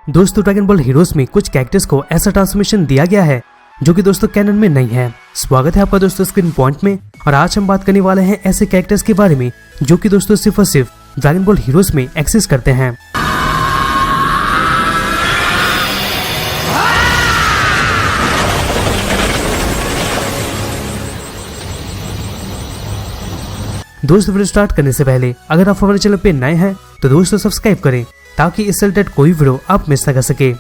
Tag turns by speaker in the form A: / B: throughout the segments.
A: दोस्तों dragon ball heroes में कुछ कैरेक्टर्स को ऐसा ट्रांसफॉर्मेशन दिया गया है जो कि दोस्तों कैनन में नहीं है। स्वागत है आपका दोस्तों स्क्रीन पॉइंट में, और आज हम बात करने वाले हैं ऐसे कैरेक्टर्स के बारे में जो कि दोस्तों सिर्फ और सिर्फ ड्रैगन बॉल हीरोज में एक्सिस्ट करते हैं। दोस्तों वीडियो स्टार्ट करने से पहले अगर आप हमारे चैनल पे नए हैं तो दोस्तों सब्सक्राइब करें ताकि इससे रिलेटेड कोई वीडियो आप मिस न कर सके।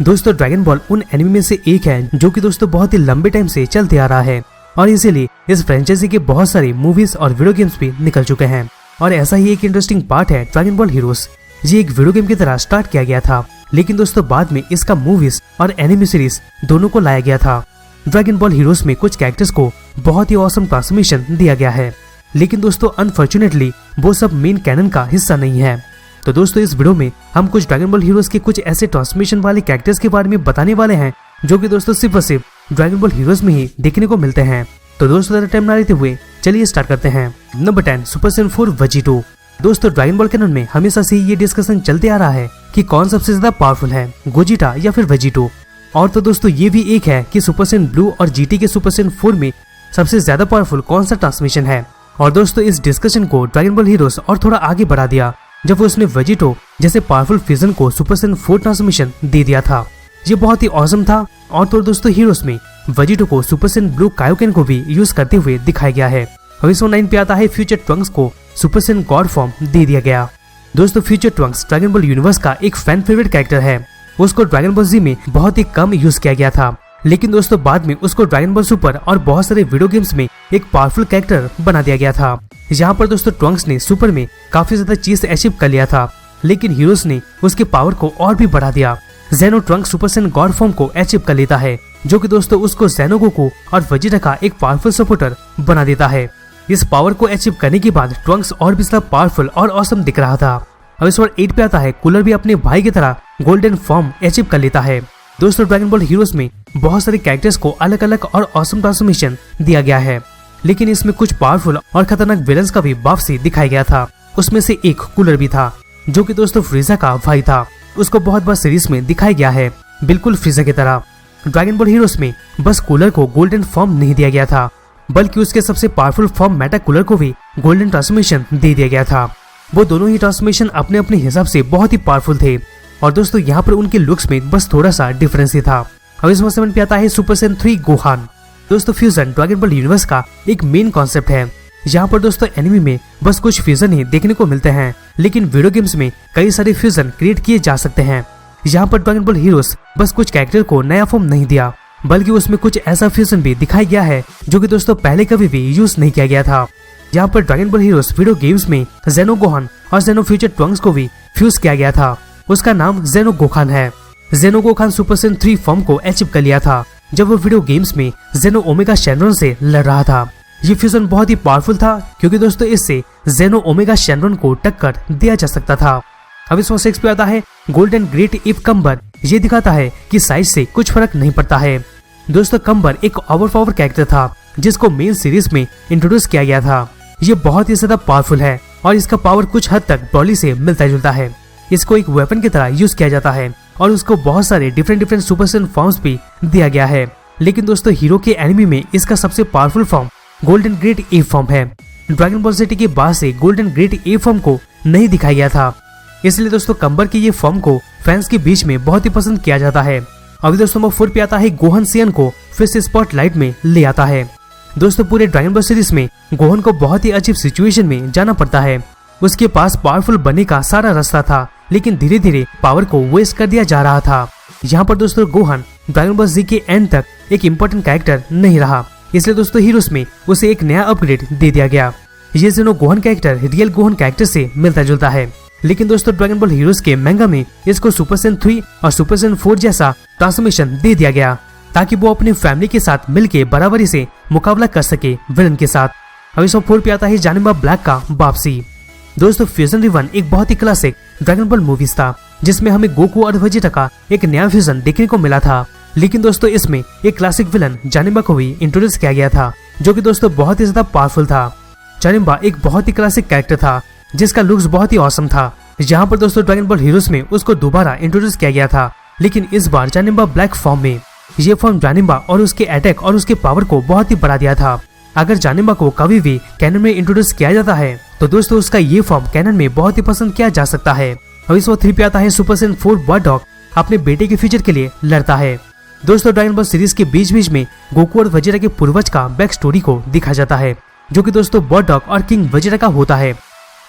A: दोस्तों ड्रैगन बॉल उन एनिमे में से एक है जो कि दोस्तों बहुत ही लंबे टाइम से चलते आ रहा है और इसीलिए इस फ्रेंचाइजी के बहुत सारे मूवीज और वीडियो गेम्स भी निकल चुके हैं। और ऐसा ही एक इंटरेस्टिंग पार्ट है ड्रैगन बॉल हीरोज। ये एक वीडियो गेम की तरह स्टार्ट किया गया था, लेकिन दोस्तों बाद में इसका मूवीज और एनिमे सीरीज दोनों को लाया गया था। ड्रैगन बॉल हीरोज में कुछ कैरेक्टर्स को बहुत ही ऑसम ट्रांसफॉर्मेशन दिया गया है, लेकिन दोस्तों अनफॉर्चुनेटली वो सब मेन कैनन का हिस्सा नहीं है। तो दोस्तों इस वीडियो में हम कुछ ड्रैगन बॉल हीरोज के कुछ ऐसे ट्रांसफॉर्मेशन वाले कैरेक्टर्स के बारे में बताने वाले हैं जो कि दोस्तों सिर्फ और सिर्फ ड्रैगन बॉल हीरोज में ही देखने को मिलते हैं। तो दोस्तों ज्यादा टाइम ना लेते हुए चलिए स्टार्ट करते हैं। Number 10 super Saiyan 4 Vegito. दोस्तों ड्रैगन बॉल कैनन में हमेशा से ये डिस्कशन चलते आ रहा है कि कौन सबसे ज्यादा पावरफुल है, गोजिटा या फिर वेजिटो। और तो दोस्तों ये भी एक है कि सुपर सैयन ब्लू और जीटी के सुपर सैयन 4 में सबसे ज्यादा पावरफुल कौन सा ट्रांसमिशन है। और दोस्तों इस डिस्कशन को ड्रैगन बॉल हीरोज और थोड़ा आगे बढ़ा दिया जब उसने वेजिटो जैसे पावरफुल फ्यूजन को सुपर सैयन 4 ट्रांसमिशन दे दिया था। ये बहुत ही ऑसम था। और तो दोस्तों हीरोज में वेजिटो को सुपर सैयन ब्लू कायोकेन को भी यूज करते हुए दिखाया गया है। अभी 9 पे आता है फ्यूचर ट्रंक्स को सुपर सैयन गॉड फॉर्म दे दिया गया। दोस्तों future Trunks dragon ball universe का एक फैन फेवरेट कैरेक्टर है। उसको ड्रैगन बॉल जी में बहुत ही कम यूज किया गया था, लेकिन दोस्तों बाद में उसको ड्रैगन बॉल सुपर और बहुत सारे वीडियो गेम्स में एक पावरफुल कैरेक्टर बना दिया गया था। यहाँ पर दोस्तों ट्रंक्स ने सुपर में काफी ज्यादा चीज अचीव कर लिया था, लेकिन हीरोज ने उसके पावर को और भी बढ़ा दिया। जेनो Trunks super Saiyan God form को अचीव कर लेता है, जो कि दोस्तों उसको जेनो गोकू और वेजिटा का एक पावरफुल सपोर्टर बना देता है। इस पावर को अचीव करने के बाद ट्रंक्स और भी ज्यादा पावरफुल और ऑसम दिख रहा था। अब इस बार 8 पे आता है कूलर भी अपने भाई की तरह गोल्डन फॉर्म अचीव कर लेता है। दोस्तों ड्रैगन बॉल हीरोज में बहुत सारे कैरेक्टर्स को अलग अलग और ऑसम ट्रांसफॉर्मेशन दिया गया है, लेकिन इसमें कुछ पावरफुल और खतरनाक विलन्स का भी वापसी दिखाया गया था। उसमें से एक कूलर भी था जो कि दोस्तों फ्रीजा का भाई था। उसको बहुत बार सीरीज में दिखाया गया है बिल्कुल फ्रीजा की तरह। ड्रैगन बॉल हीरोज में बस कूलर को गोल्डन फॉर्म नहीं दिया गया था, बल्कि उसके सबसे पावरफुल फॉर्म मेटा कूलर को भी गोल्डन ट्रांसफॉर्मेशन दे दिया गया था। वो दोनों ही ट्रांसफॉर्मेशन अपने अपने हिसाब से बहुत ही पावरफुल थे, और दोस्तों यहाँ पर उनके लुक्स में बस थोड़ा सा डिफरेंस ही था। अब इस 7 पे आता है सुपर सैयन 3 गोहान। दोस्तों फ्यूजन ड्रैगन बॉल यूनिवर्स का एक मेन कॉन्सेप्ट है। यहाँ पर दोस्तों एनिमे में बस कुछ फ्यूजन ही देखने को मिलते हैं, लेकिन वीडियो गेम्स में कई सारे फ्यूजन क्रिएट किए जा सकते हैं। यहाँ पर ड्रैगन बॉल हीरोज बस कुछ कैरेक्टर को नया फॉर्म नहीं दिया, बल्कि उसमें कुछ ऐसा फ्यूजन भी दिखाया गया है जो कि दोस्तों पहले कभी भी यूज नहीं किया गया था। यहाँ पर dragon ball heroes video games में जेनो गोहान और जेनो फ्यूचर ट्रंक्स को भी फ्यूज किया गया था। उसका नाम जेनो गोखान है। जेनो गोखान सुपर सैयन 3 फॉर्म को अचीव कर लिया था जब वो वीडियो गेम्स में जेनो ओमेगा शेनरॉन से लड़ रहा था। ये फ्यूजन बहुत ही पावरफुल था, क्योंकि दोस्तों इससे जेनो ओमेगा शेनरॉन को टक्कर दिया जा सकता था। अब इस 6 पे आता है गोल्डन ग्रेट इफ कम्बर। ये दिखाता है कि साइज से कुछ फर्क नहीं पड़ता है। दोस्तों कम्बर एक ओवरपावर कैरेक्टर था जिसको मेन सीरीज में इंट्रोड्यूस किया गया था। ये बहुत ही ज्यादा पावरफुल है और इसका पावर कुछ हद तक ब्रॉली से मिलता जुलता है। इसको एक वेपन की तरह यूज किया जाता है और उसको बहुत सारे डिफरेंट सुपर सैयन फॉर्म्स भी दिया गया है, लेकिन दोस्तों हीरो के एनिमी में इसका सबसे powerful form golden great a form है। ड्रैगन बॉल ज़ेटी के बाद से गोल्डन ग्रेट ए फॉर्म को नहीं दिखाया गया था, इसलिए दोस्तों कम्बर के ये फॉर्म को फैंस के बीच में बहुत ही पसंद किया जाता है। अभी दोस्तों नंबर 4 पे आता है गोहन सियन को फिर से स्पॉटलाइट में ले आता है। दोस्तों पूरे ड्रैगन बॉल सीरीज में गोहन को बहुत ही अजीब सिचुएशन में जाना पड़ता है। उसके पास पावरफुल बनने का सारा रास्ता था, लेकिन धीरे धीरे पावर को वेस्ट कर दिया जा रहा था। यहाँ पर दोस्तों गोहन ड्रैगन बॉल जी के एंड तक एक इम्पोर्टेंट कैरेक्टर नहीं रहा, इसलिए दोस्तों हीरोज में उसे एक नया अपग्रेड दे दिया गया। ये जेनो गोहन कैरेक्टर रियल गोहन कैरेक्टर से मिलता जुलता है, लेकिन दोस्तों ड्रैगन बॉल हीरोज के मैंगा में इसको सुपर सैयन 3 और सुपर सैयन 4 जैसा ट्रांसफॉर्मेशन दे दिया गया, ताकि वो अपनी फैमिली के साथ मिलकर बराबरी से मुकाबला कर सके विलन के साथ। अब इस 4 पे आता है जानिमा ब्लैक का वापसी। दोस्तों फ्यूजन रिवन एक बहुत ही क्लासिक ड्रैगन बॉल मूवीज था, जिसमें हमें गोकू और वेजिटा का एक नया फ्यूजन देखने को मिला था। लेकिन दोस्तों इसमें एक क्लासिक विलन जानिम्बा को भी इंट्रोड्यूस किया गया था, जो कि दोस्तों बहुत ही ज्यादा पावरफुल था। जानिम्बा एक बहुत ही क्लासिक कैरेक्टर था जिसका लुक्स बहुत ही औसम था। यहाँ पर दोस्तों ड्रैगन बॉल हीरोज में उसको दोबारा इंट्रोड्यूस किया गया था, लेकिन इस बार जानिम्बा ब्लैक फॉर्म में। ये फॉर्म जानिम्बा और उसके अटैक और उसके पावर को बहुत ही बढ़ा दिया था। अगर जानिम्बा को कभी भी कैनन में इंट्रोड्यूस किया जाता है तो दोस्तों उसका ये फॉर्म कैनन में बहुत ही पसंद किया जा सकता है। अब इस वक्त 3 पे आता है सुपर सैयन 4 बर्ड डॉग अपने बेटे के फ्यूचर के लिए लड़ता है। दोस्तों ड्रैगन बॉल सीरीज के बीच बीच में गोकू और वजीरा के पूर्वज का बैक स्टोरी को दिखाया जाता है, जो कि दोस्तों बर्ड डॉग और किंग वजीरा का होता है।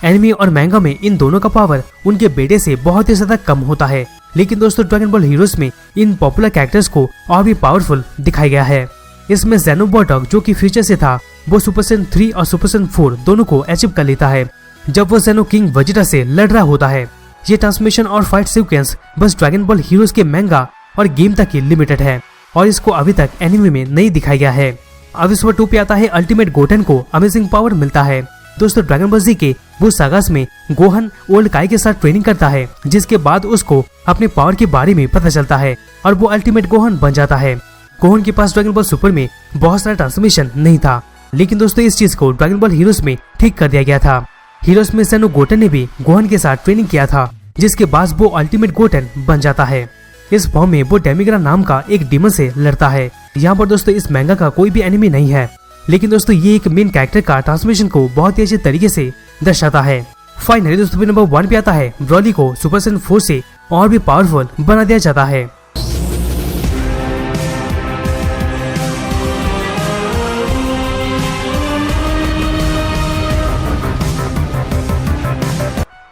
A: एनिमे और मैंगा में इन दोनों का पावर उनके बेटे से बहुत ही ज्यादा कम होता है, लेकिन दोस्तों ड्रैगन बॉल हीरोज में इन पॉपुलर कैरेक्टर्स को और भी पावरफुल दिखाया गया है। इसमें ज़ेनो बर्ड डॉग जो कि फ्यूचर से था, वो सुपर सैयन 3 और सुपर सैयन 4 दोनों को अचीव कर लेता है जब वो ज़ेनो किंग वजीरा से लड़ रहा होता है। ये ट्रांसमिशन और फाइट सीक्वेंस बस ड्रैगन बॉल हीरोज के मैंगा और गेम तक ही लिमिटेड है और इसको अभी तक एनिमे में नहीं दिखाया गया है। अब इस पर 2 पे आता है अल्टीमेट गोटेन को अमेजिंग पावर मिलता है। दोस्तों ड्रैगन बॉल जी के वो सागास में गोहन ओल्ड काई के साथ ट्रेनिंग करता है, जिसके बाद उसको अपने पावर के बारे में पता चलता है और वो अल्टीमेट गोहन बन जाता है। गोहन के पास ड्रैगन बॉल सुपर में बहुत सारा ट्रांसफॉर्मेशन नहीं था, लेकिन दोस्तों इस चीज को ड्रैगन बॉल हीरोज में ठीक कर दिया गया था। हीरोज में ज़ेनो गोटेन ने भी गोहन के साथ ट्रेनिंग किया था, जिसके बाद वो अल्टीमेट गोटेन बन जाता है। इस फॉर्म में वो डेमिग्रा नाम का एक डीमन से लड़ता है। यहाँ पर दोस्तों इस मैंगा का कोई भी एनिमी नहीं है, लेकिन दोस्तों ये एक मेन कैरेक्टर का ट्रांसफॉर्मेशन को बहुत ही अच्छे तरीके से दर्शाता है। फाइनली दोस्तों नंबर 1 पे आता है ब्रॉली को सुपर सैयन 4 से और भी पावरफुल बना दिया जाता है।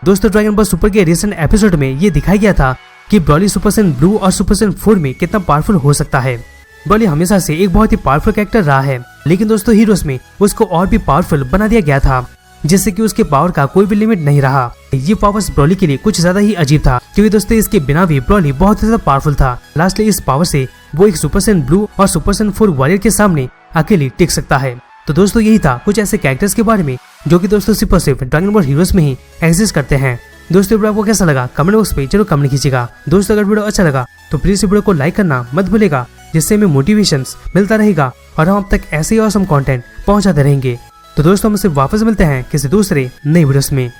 A: दोस्तों ड्रैगन बॉल सुपर के रिसेंट एपिसोड में ये दिखाया गया था कि ब्रॉली सुपर सैयन ब्लू और सुपर सैयन 4 में कितना पावरफुल हो सकता है। ब्रॉली हमेशा से एक बहुत ही पावरफुल कैरेक्टर रहा है, लेकिन दोस्तों हीरोज में उसको और भी पावरफुल बना दिया गया था, जिससे कि उसके पावर का कोई भी लिमिट नहीं रहा। ये पावर्स ब्रॉली के लिए कुछ ज्यादा ही अजीब था, क्योंकि दोस्तों इसके बिना भी ब्रॉली बहुत ही ज्यादा पावरफुल था। लास्टली इस पावर से वो एक सुपर सैयन ब्लू और सुपर सैयन 4 वॉरियर के सामने अकेले टिक सकता है। तो दोस्तों यही था कुछ ऐसे कैरेक्टर्स के बारे में जो कि दोस्तों सिर्फ और सिर्फ ड्रैगन बॉल हीरोज में ही एग्जिस्ट करते हैं। दोस्तों वीडियो आपको कैसा लगा कमेंट बॉक्स पे जरूर कमेंट कीजिएगा। दोस्तों अगर वीडियो अच्छा लगा तो प्लीज वीडियो को लाइक करना मत भूलेगा, जिससे हमें मोटिवेशन मिलता रहेगा और हम अब तक ऐसे ही ऑसम कंटेंट पहुंचाते रहेंगे। तो दोस्तों हम वापस मिलते हैं किसी दूसरे नई वीडियोस में।